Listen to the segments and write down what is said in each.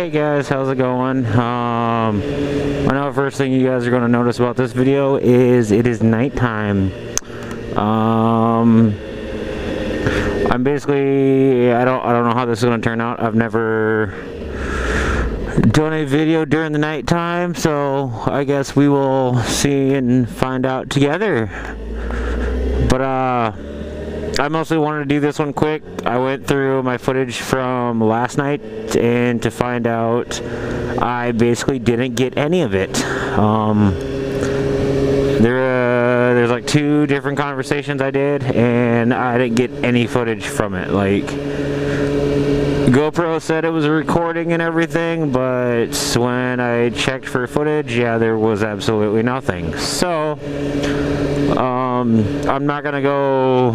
Hey guys, how's it going? I know the first thing you guys are going to notice about this video is it is nighttime. I'm basically, I don't know how this is going to turn out. I've never done a video during the nighttime, so I guess we will see and find out together. But I mostly wanted to do this one quick. I went through my footage from last night and to find out I basically didn't get any of it. There's like 2 different conversations I did and I didn't get any footage from it. Like, GoPro said it was recording and everything, but when I checked for footage, yeah, there was absolutely nothing. So I'm not gonna go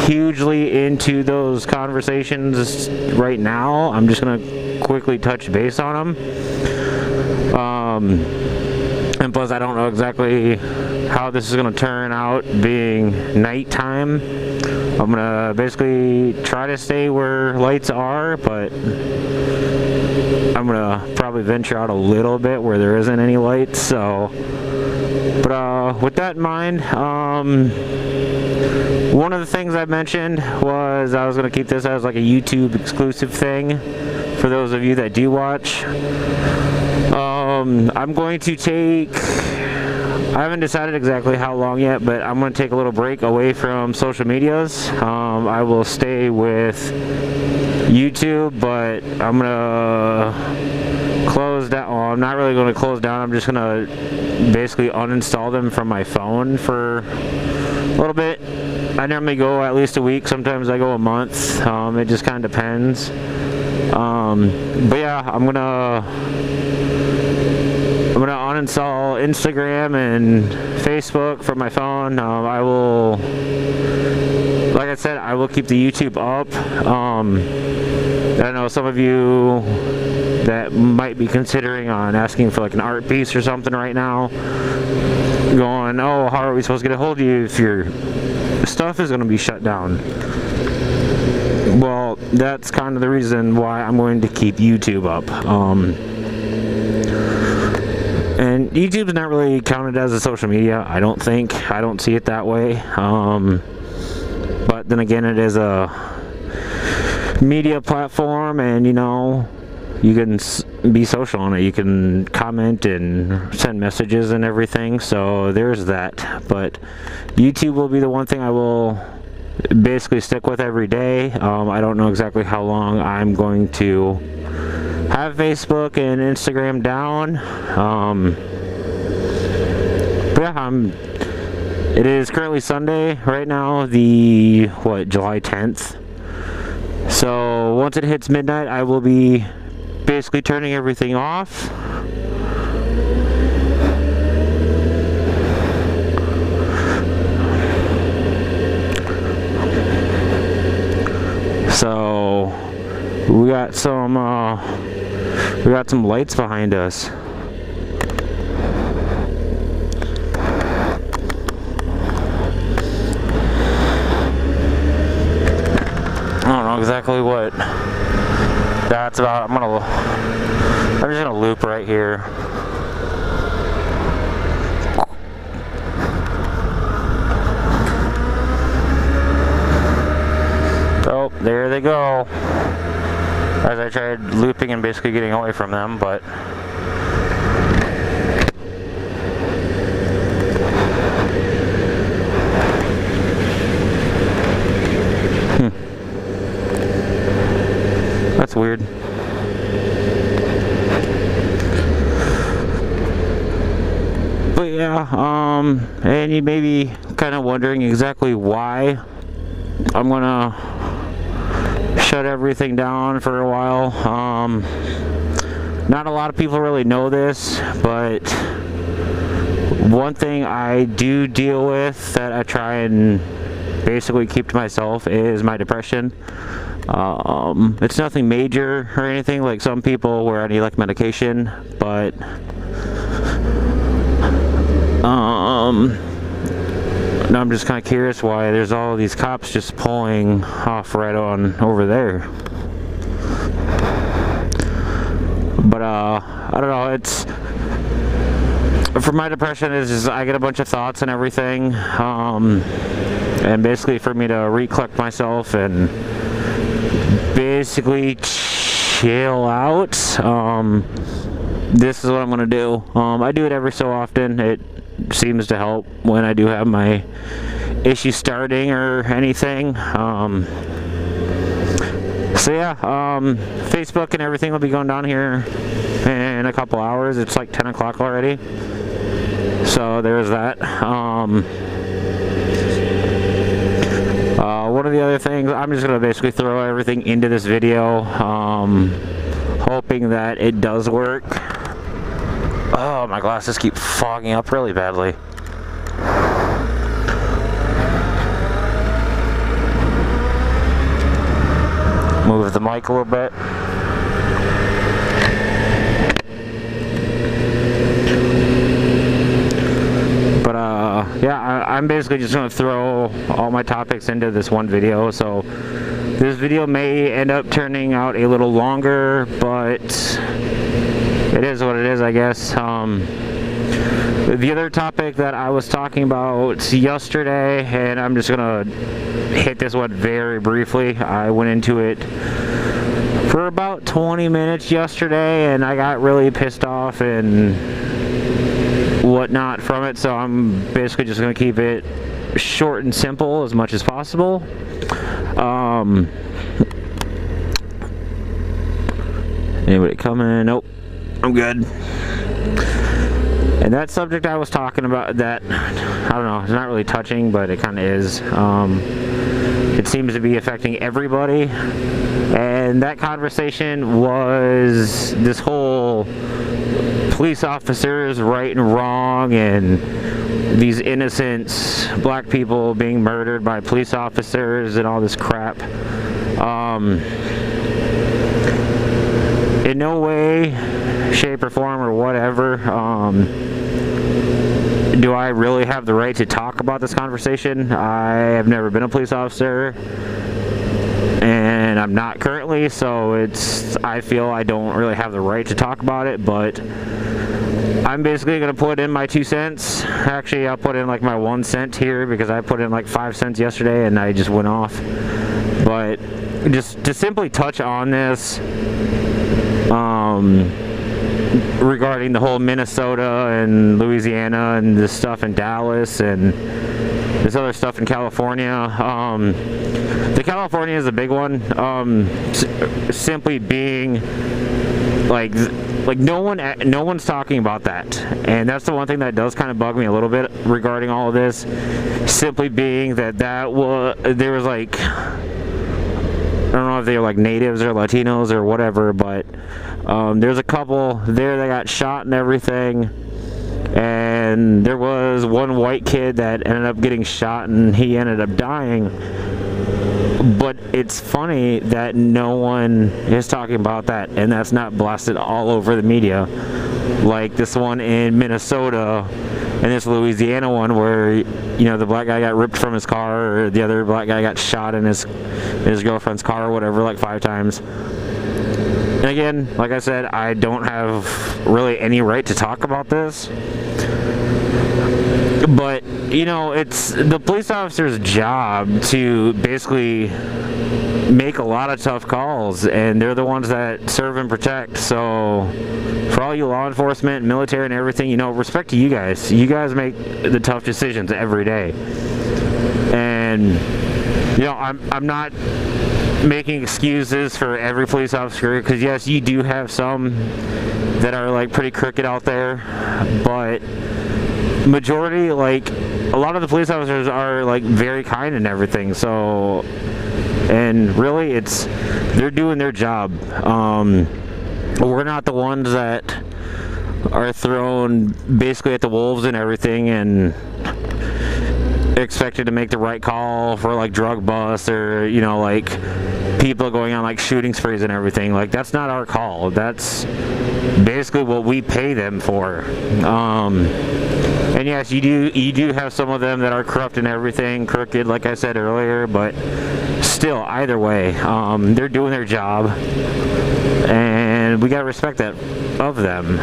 hugely into those conversations right now. I'm just gonna quickly touch base on them. And plus, I don't know exactly how this is gonna turn out being nighttime. I'm gonna basically try to stay where lights are, but I'm gonna probably venture out a little bit where there isn't any lights. So, but with that in mind, one of the things I mentioned was I was gonna keep this as like a YouTube exclusive thing for those of you that do watch. I'm going to take, I haven't decided exactly how long yet, but I'm going to take a little break away from social medias. I will stay with YouTube, but I'm going to close down. Well, I'm not really going to close down. I'm just going to basically uninstall them from my phone for a little bit. I normally go at least a week. Sometimes I go a month. It just kind of depends. But yeah, I'm gonna uninstall Instagram and Facebook from my phone. I will, like I said, I will keep the YouTube up. I know some of you that might be considering on asking for like an art piece or something right now, going, oh, how are we supposed to get a hold of you if your stuff is going to be shut down? Well, that's kind of the reason why I'm going to keep YouTube up. And YouTube's not really counted as a social media, I don't think. I don't see it that way. But then again, it is a media platform, and you know, you can be social on it. You can comment and send messages and everything, so there's that. But YouTube will be the one thing I will basically stick with every day. I don't know exactly how long I'm going to have Facebook and Instagram down. But yeah, it is currently Sunday right now, the July 10th. So once it hits midnight, I will be basically turning everything off. So we got some lights behind us. I don't know exactly what that's about. I'm just gonna loop right here. Oh, there they go. As I tried looping and basically getting away from them, but that's weird. But yeah, and you may be kind of wondering exactly why I'm gonna shut everything down for a while. Not a lot of people really know this, but one thing I do deal with that I try and basically keep to myself is my depression. It's nothing major or anything like some people where I need like medication, but now I'm just kind of curious why there's all these cops just pulling off right on over there. But But I don't know, it's for my depression is just I get a bunch of thoughts and everything, and basically for me to recollect myself and basically chill out, this is what I'm gonna do. I do it every so often. It seems to help when I do have my issue starting or anything. So yeah, Facebook and everything will be going down here in a couple hours. It's like 10 o'clock already. So there's that. One of the other things, I'm just going to basically throw everything into this video, hoping that it does work. Oh, my glasses keep fogging up really badly. Move the mic a little bit. But yeah, I'm basically just going to throw all my topics into this one video. So this video may end up turning out a little longer, but it is what it is, I guess. The other topic that I was talking about yesterday, and I'm just gonna hit this one very briefly. I went into it for about 20 minutes yesterday, and I got really pissed off and whatnot from it, so I'm basically just gonna keep it short and simple as much as possible. Anybody coming? Nope, I'm good. And that subject I was talking about, that, I don't know, it's not really touching, but it kind of is. It seems to be affecting everybody. And that conversation was this whole police officers right and wrong, and these innocent black people being murdered by police officers and all this crap. In no way, shape or form or whatever do I really have the right to talk about this conversation. I have never been a police officer, and I'm not currently, so I feel I don't really have the right to talk about it. But I'm basically going to put in my 2 cents. Actually, I'll put in like my 1 cent here, because I put in like 5 cents yesterday and I just went off. But just to simply touch on this, regarding the whole Minnesota and Louisiana and this stuff in Dallas and this other stuff in California. The California is a big one, simply being like no one's talking about that, and that's the one thing that does kind of bug me a little bit regarding all of this, simply being that there was like, I don't know if they were like natives or Latinos or whatever, but there's a couple there that got shot and everything, and there was one white kid that ended up getting shot and he ended up dying. But it's funny that no one is talking about that, and that's not blasted all over the media like this one in Minnesota and this Louisiana one where, you know, the black guy got ripped from his car, or the other black guy got shot in his girlfriend's car or whatever, like 5 times. And again, like I said, I don't have really any right to talk about this. But, you know, it's the police officer's job to basically make a lot of tough calls, and they're the ones that serve and protect. So for all you law enforcement, military and everything, you know, respect to you guys. You guys make the tough decisions every day. And, you know, I'm not making excuses for every police officer, because yes, you do have some that are like pretty crooked out there, but majority, like a lot of the police officers are like very kind and everything. So, and really they're doing their job. We're not the ones that are thrown basically at the wolves and everything and expected to make the right call for like drug busts, or, you know, like people going on like shooting sprees and everything. Like, that's not our call. That's basically what we pay them for. And yes, you do have some of them that are corrupt and everything, crooked, like I said earlier, but still, either way, they're doing their job. And and we gotta respect that of them.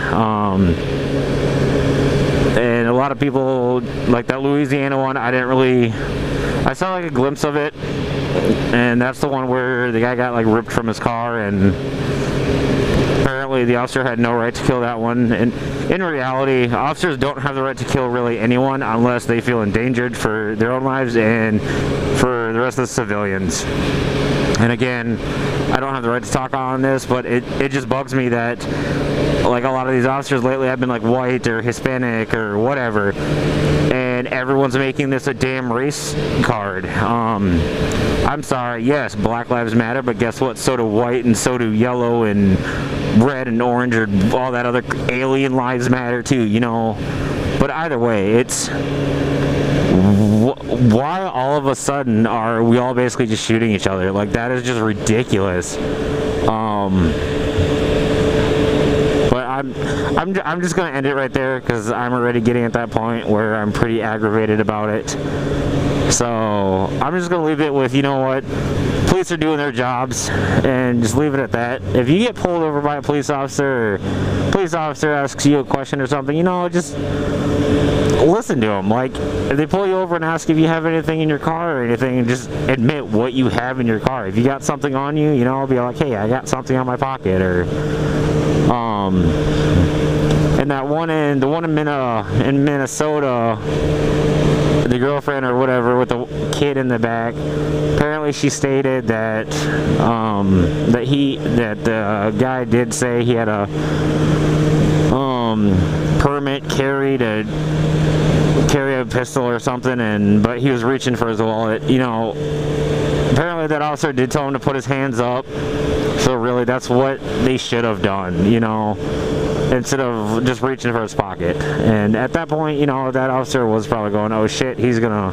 And a lot of people, like that Louisiana one, I saw like a glimpse of it, and that's the one where the guy got like ripped from his car, and apparently the officer had no right to kill that one. And in reality, officers don't have the right to kill really anyone unless they feel endangered for their own lives and for the rest of the civilians. And again, I don't have the right to talk on this, but it just bugs me that like a lot of these officers lately have been like white or Hispanic or whatever, and everyone's making this a damn race card. I'm sorry, yes, Black Lives Matter, but guess what? So do white, and so do yellow and red and orange, or all that other alien lives matter too, you know. But either way, it's why all of a sudden are we all basically just shooting each other? Like, that is just ridiculous. But I'm just gonna end it right there, because I'm already getting at that point where I'm pretty aggravated about it. So I'm just gonna leave it with, you know what, police are doing their jobs, and just leave it at that. If you get pulled over by a police officer, or police officer asks you a question or something, you know, just listen to them. Like, if they pull you over and ask if you have anything in your car or anything, just admit what you have in your car. If you got something on you, you know, I'll be like, hey, I got something on my pocket. Or and the one in Minnesota, the girlfriend or whatever with the kid in the back, apparently she stated that that the guy did say he had a permit carry a pistol or something, but he was reaching for his wallet. You know, apparently that officer did tell him to put his hands up, so really that's what they should have done, you know, instead of just reaching for his pocket. And at that point, you know, that officer was probably going, oh shit, he's gonna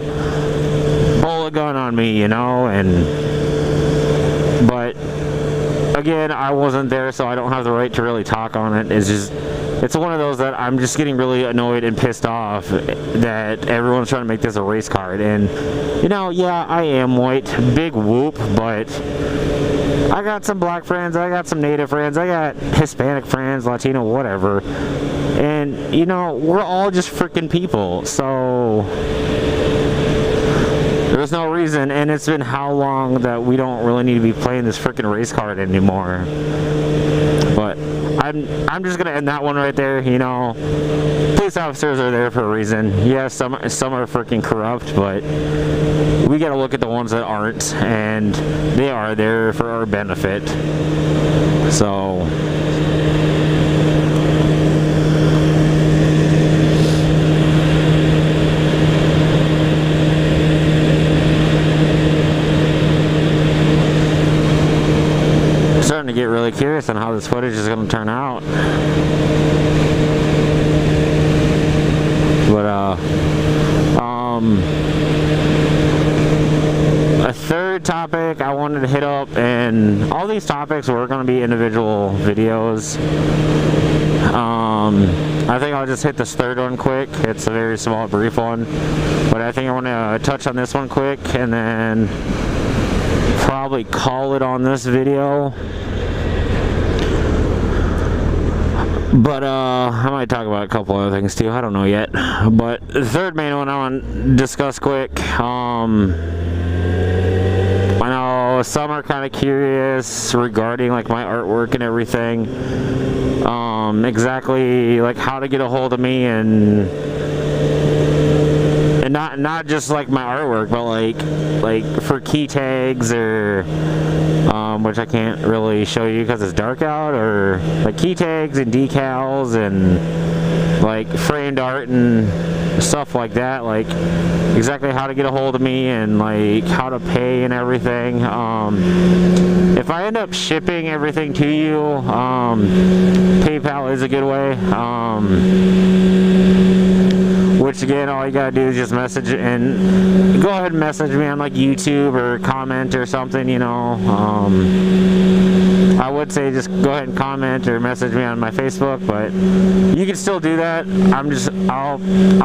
pull a gun on me, you know. But again, I wasn't there, so I don't have the right to really talk on it. It's one of those that I'm just getting really annoyed and pissed off that everyone's trying to make this a race card. And, you know, yeah, I am white, big whoop, but I got some black friends, I got some native friends, I got Hispanic friends, Latino, whatever. And, you know, we're all just freaking people, so there's no reason. And it's been how long that we don't really need to be playing this freaking race card anymore. But I'm just gonna end that one right there. You know, police officers are there for a reason. Yes, some are freaking corrupt, but we gotta look at the ones that aren't, and they are there for our benefit. So starting to get really curious on how this footage is going to turn out. But a third topic I wanted to hit up, and all these topics were going to be individual videos. I think I'll just hit this third one quick. It's a very small, brief one, but I think I want to touch on this one quick and then probably call it on this video. But I might talk about a couple other things too, I don't know yet. But the third main one I want to discuss quick, I know some are kind of curious regarding like my artwork and everything, exactly like how to get a hold of me, and not just like my artwork, but like for key tags, or which I can't really show you because it's dark out, or like key tags and decals and like framed art and stuff like that, like exactly how to get a hold of me and like how to pay and everything. If I end up shipping everything to you, PayPal is a good way. Which again, all you gotta do is just message, and go ahead and message me on like YouTube or comment or something, you know. I would say just go ahead and comment or message me on my Facebook, but you can still do that. I'll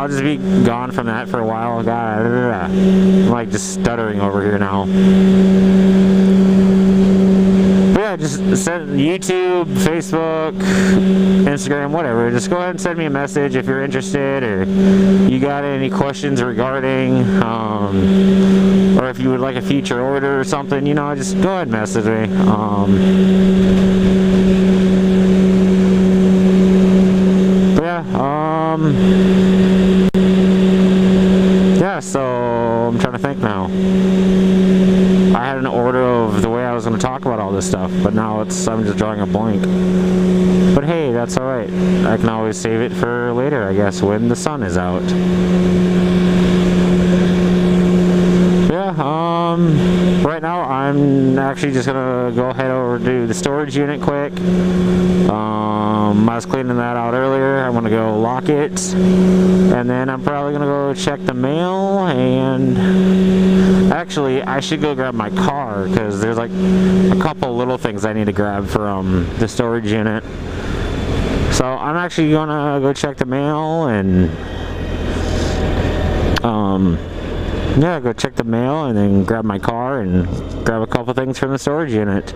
just be gone from that for a while. God, I'm like just stuttering over here now. But yeah, just send YouTube, Facebook, Instagram, whatever. Just go ahead and send me a message if you're interested, or you got any questions regarding, or if you would like a future order or something, you know, just go ahead and message me. But yeah, so I'm trying to think now. I had an order of the way I was going to talk about all this stuff, but now I'm just drawing a blank. But hey, that's alright. I can always save it for later, I guess, when the sun is out. Yeah, right now I'm actually just going to go head over to the storage unit quick. I was cleaning that out earlier. I'm going to go lock it, and then I'm probably going to go check the mail, and actually I should go grab my car, because there's like a couple little things I need to grab from the storage unit. So I'm actually going to go check the mail, and yeah, go check the mail and then grab my car and grab a couple things from the storage unit.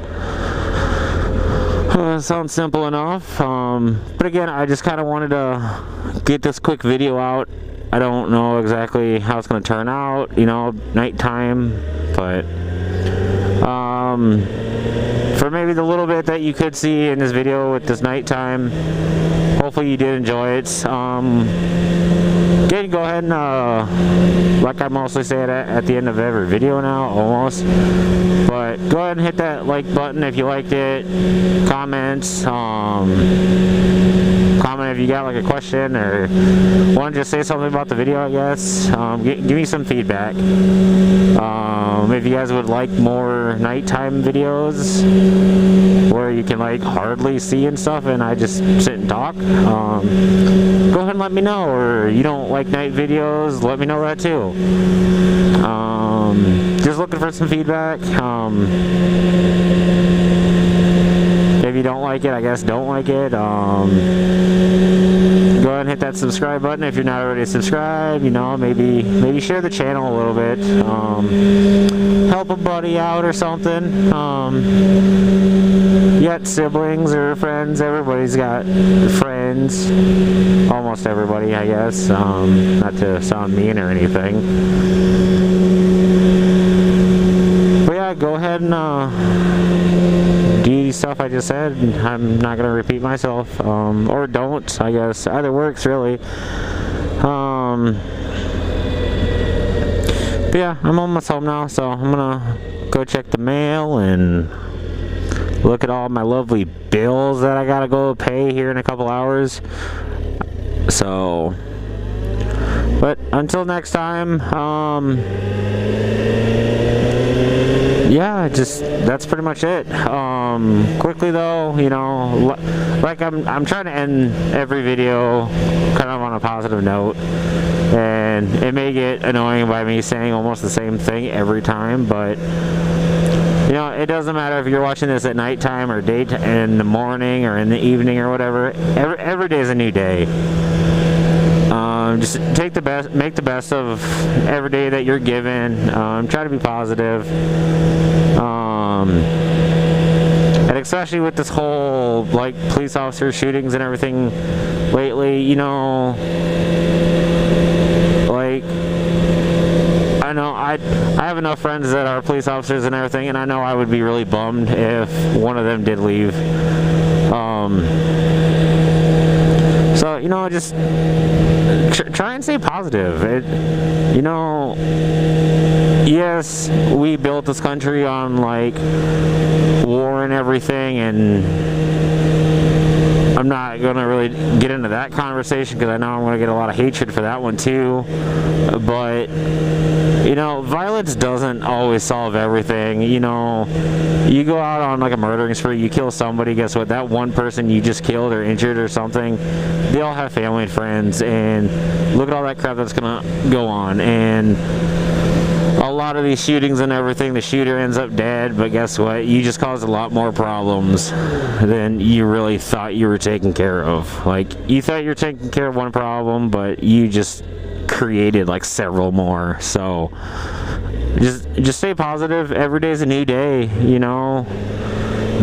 Sounds simple enough, but again, I just kind of wanted to get this quick video out. I don't know exactly how it's going to turn out, you know, nighttime, but for maybe the little bit that you could see in this video with this nighttime, hopefully you did enjoy it. Again, go ahead and, like I mostly say it at the end of every video now, almost, but go ahead and hit that like button if you liked it. Comments, comment if you got like a question or want to just say something about the video, I guess. Give me some feedback. If you guys would like more nighttime videos where you can like hardly see and stuff and I just sit and talk, go ahead and let me know. Or you don't like night videos, let me know that too. Just looking for some feedback. If you don't like it, I guess don't like it. Go ahead and hit that subscribe button if you're not already subscribed. You know, maybe share the channel a little bit. Help a buddy out or something. You got siblings or friends. Everybody's got friends. Almost everybody, I guess. Not to sound mean or anything. But yeah, go ahead and do the stuff I just said. I'm not going to repeat myself, or don't, I guess. Either works, really. But yeah, I'm almost home now, so I'm going to go check the mail and look at all my lovely bills that I got to go pay here in a couple hours. So, but until next time, yeah, just that's pretty much it. Quickly though, you know, like I'm trying to end every video kind of on a positive note, and it may get annoying by me saying almost the same thing every time, but you know, it doesn't matter if you're watching this at nighttime or daytime, in the morning or in the evening or whatever. Every day is a new day. Just make the best of every day that you're given. Try to be positive. And especially with this whole like police officer shootings and everything lately, you know, like I know I have enough friends that are police officers and everything, and I know I would be really bummed if one of them did leave. So, you know, just try and stay positive. You know, yes, we built this country on like war and everything, and I'm not going to really get into that conversation because I know I'm going to get a lot of hatred for that one too. But, you know, violence doesn't always solve everything. You know, you go out on like a murdering spree, you kill somebody, guess what? That one person you just killed or injured or something, they all have family and friends, and look at all that crap that's going to go on. And a lot of these shootings and everything, the shooter ends up dead, but guess what? You just caused a lot more problems than you really thought you were taking care of. Like, you thought you were taking care of one problem, but you just created like several more. So just stay positive. Every day's a new day, you know.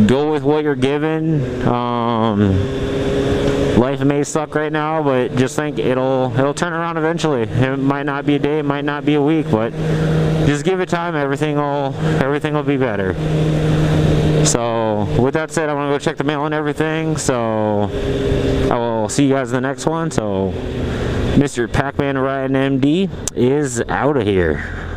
go with what you're given. Life may suck right now, but just think it'll turn around eventually. It might not be a day, it might not be a week, but just give it time. Everything will be better. So with that said, I want to go check the mail and everything. So I will see you guys in the next one. So Mr. Pac-Man Ryan MD is out of here.